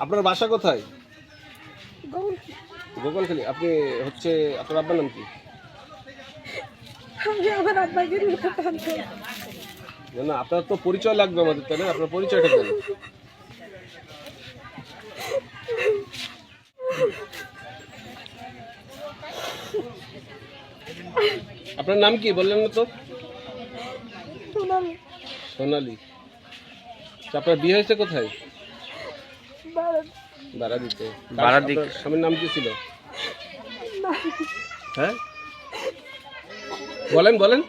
আপনার বাসা কোথায়? গোপালখালী। আপনি হচ্ছে আপনার আব্বার নাম কি? না, আপনার তো পরিচয় লাগবে আমাদের, তাই না? আপনার পরিচয়টা দেন। আপনার নাম কি বললেন না তো? সোনালী। আপনার বিয়ে হয়েছে কোথায়? বারাদিতে। স্বামীর নাম কি ছিল? হ্যাঁ বলেন বলেন।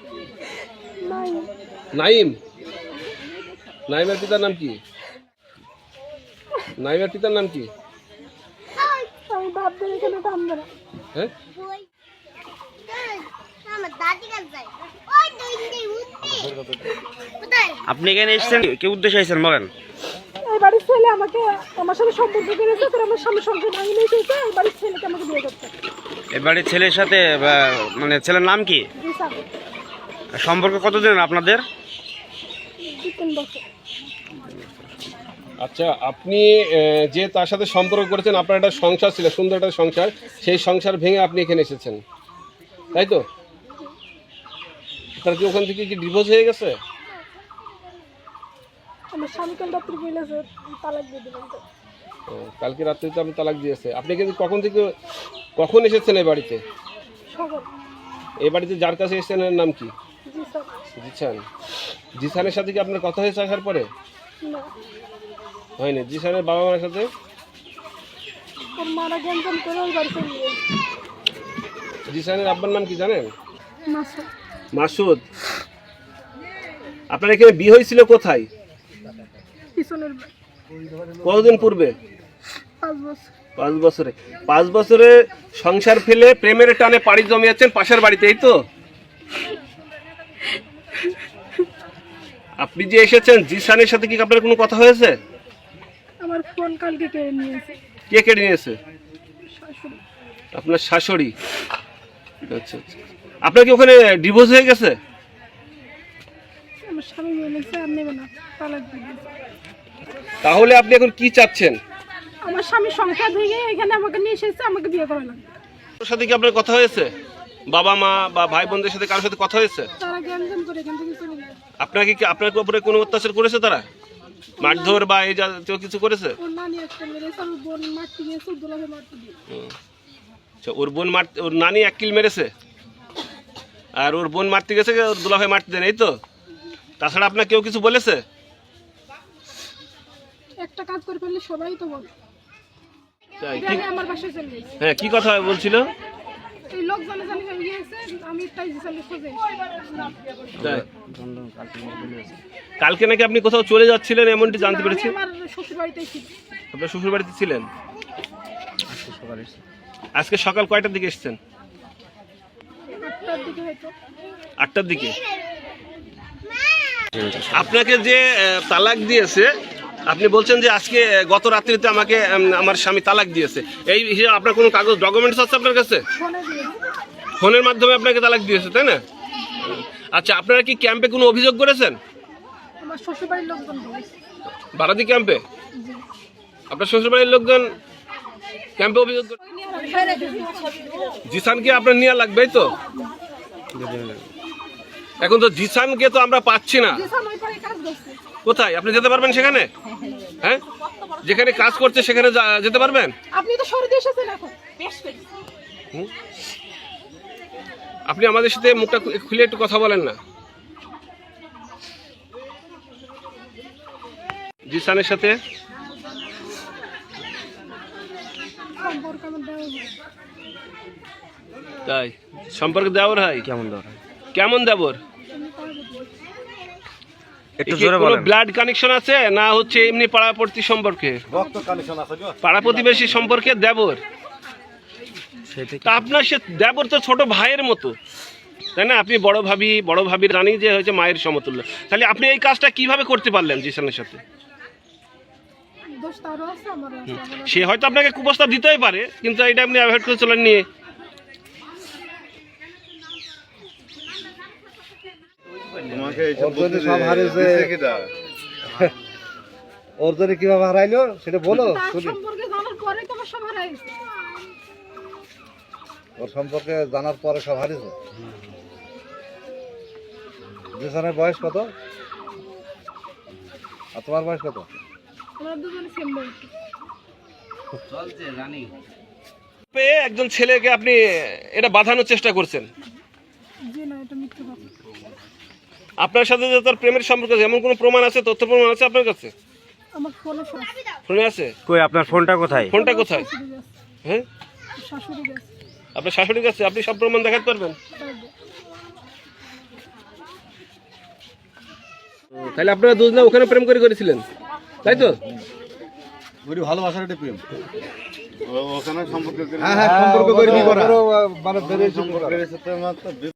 নাইম। নাইমের পিতার নাম কি? নাইমের পিতার নাম কি? হ্যাঁ আপনি এখানে এসেছেন কি উদ্দেশ্যে এসেছেন বলেন? এই বাড়ির ছেলে আমাকে আমার সাথে সম্পর্ক করেছে, তার আমার স্বামী সংসার ভাঙি নিয়ে এসেছে। এই বাড়ির ছেলেকে আমাকে বিয়ে করতে। এই বাড়ির ছেলের সাথে মানে ছেলের নাম কি? সম্পর্ক কতদিন আপনাদের? 2-3 বছর। আচ্ছা, আপনি যে তার সাথে সম্পর্ক করেছেন, আপনার একটা সংসার ছিল, সুন্দর একটা সংসার, সেই সংসার ভেঙে আপনি এখানে এসেছেন, তাই তো? তার কি ওখান থেকে কি ডিভোর্স হয়ে গেছে? আমার স্বামী কাল রাত্রি বলেছে তালাক দিয়ে দিলাম। কালকে রাত্রিতে আপনি তালাক দিয়েছে। আপনি কিন্তু কখন এসেছেন এই বাড়িতে? সকাল। এই বাড়িতে যার কাছে এসেছেন এর নাম কি? জিসান। জিসানের সাথে কি আপনার কথা হয়েছে আসার পরে? না হয়নি। জিসানের বাবা মার সাথে? ওর মারা গঞ্জাম করে ওই বাড়ি চলে গেছে। জিসানের আব্বার নাম কি জানেন? মাসুদ। মাসুদ। আপনার এখানে বিয়ে হয়েছিল কোথায়? পিছনের বাড়ি। কতদিন পূর্বে? 5 বছর। 5 বছরে। 5 বছরে সংসার ফেলে প্রেমের টানে পাড়ি জমিয়েছেন পাশের বাড়িতে, এই তো? আপনি যে এসেছেন, জিসানের সাথে কি আপনার কোনো কথা হয়েছে? আমার ফোন কালকে কেড়ে নিয়েছে। কে কেড়ে নিয়েছে? শাশুড়ি। আপনার শাশুড়ি। আচ্ছা আচ্ছা। আপনার কি ওখানে ডিভোর্স হয়ে গেছে? আমার স্বামী বলেছে আর নেবে না, তালাক দিয়ে দিয়েছে। তাহলে আপনি এখন কি চাচ্ছেন? আমার স্বামী সংসার ভেঙে এখানে আমাকে নিয়ে এসেছে, আমাকে বিয়ে করা লাগবে। ওর সাথে কি আপনার কথা হয়েছে? বাবা মা বা ভাই বোনদের সাথে কারোর সাথে কথা হয়েছে? তারা গঞ্জাম করে এখান থেকে চলে গেছে। আপনার উপরে কোনো অত্যাচার করেছে তারা? মারধর বা এই জাতীয় কিছু করেছে? ওর নানি একটা মেরেছে, ওর বোন মারতে গিয়েছে, দুলাভে মারতে দিয়েছে। আচ্ছা, ওর নানি 1 কিল মেরেছে আর ওর বোন মারতে গেছে, ওর দুলাভাই মারতে দেন, এই তো? তাছাড়া আপনার কেউ কিছু বলেছে? একটা কাজ করে ফেললে সবাই তো বলে। আমার বাসায় চলে গেছে। হ্যাঁ, কি কথা বলছিল? এই লোক জানে হয়ে গিয়েছে, আমি তাই জিসালে খোঁজে। কালকে নাকি আপনি কোথাও চলে যাচ্ছিলেন এমনটি জানতে পেরেছি। আমার শ্বশুর বাড়িতেই ছিল। আপনার শ্বশুর বাড়িতে ছিলেন? আজকে সকাল কয়টার দিকে এসেছেন? 8টার দিকে হয়তো। 8টার দিকে। আপনাকে যে তালাক দিয়েছে, আপনি বলছেন যে আজকে গত রাত্রিতে আমাকে আমার স্বামী তালাক দিয়েছে, এই হিসেবে আপনার কোনো কাগজ ডকুমেন্টস আছে আপনার কাছে? ফোনের মাধ্যমে আপনাকে তালাক দিয়েছে, তাই না? আচ্ছা, আপনারা কি ক্যাম্পে কোনো অভিযোগ করেছেন? আমার শ্বশুর বাড়ির লোকজন বলেছে। বারাদি ক্যাম্পে? আপনার শ্বশুর বাড়ির লোকজন ক্যাম্পে অভিযোগ করে? জিসানকে আপনার নেওয়া লাগবে, তো? এখন তো জিসানকে তো আমরা পাচ্ছি না। কোথায়? আপনি যেতে পারবেন সেখানে? হ্যাঁ, যেখানে কাজ করছে সেখানে যেতে পারবেন? আপনি তো সরে এসেছেন এখন। আপনি আমাদের সাথে মুখটা খুলে একটু কথা বলেন না। জিসানের সাথে তাই সম্পর্ক দেওয়ার হয়? কেমন দেবর? একটু জোরে বলেন। ব্লাড কানেকশন আছে না হচ্ছে এমনি পাড়াপড়শি সম্পর্কে? পাড়া প্রতিবেশী সম্পর্কে দেবর। তা আপনার সে দেবর তো ছোট ভাইয়ের মতো, তাই না? আপনি বড় ভাবি জানি যে হচ্ছে মায়ের সমতুল্য। তাহলে আপনি এই কাজটা কিভাবে করতে পারলেন জিসানের সাথে? সে হয়তো আপনাকে কুপ্রস্তাব দিতেই পারে, কিন্তু এটা আপনি অ্যাভয়েড করে চলেন নিয়ে। ওর জন্য সব হারিয়েছে। ওর জন্য কিভাবে হারাইলো সেটা বলো তার শুনি। সম্পর্কে জানার পরে তো আমার সব হারাইছে। ওর সম্পর্কে জানার পরে সব হারিয়েছে। দুজনের বয়স কত? আর তোমার বয়স কত? আমরা দুজনে সেম বয়স। পেয়ে একজন ছেলেকে আপনি এটা বাঁধানোর চেষ্টা করছেন। জি না, এটা মিথ্যে কথা। আপনার সাথে যে তার প্রেমের সম্পর্ক আছে এমন কোনো প্রমাণ আছে, তথ্য প্রমাণ আছে আপনার কাছে? আমার ফোনে শুনে আছে? কই আপনার ফোনটা কোথায়? ফোনটা কোথায়? হ্যাঁ, শাশুড়ি গেছে। আপনার শাশুড়ির কাছে। আপনি সব প্রমাণ দেখাতে পারবেন? তাহলে আপনারা দুজনে ওখানে প্রেম করেছিলেন, তাই তো? ভালোবাসার একটা প্রেম। ওখানে সম্পর্ক হ্যাঁ হ্যাঁ, সম্পর্ক করে বিয়ে করা। মানে বেড়েছে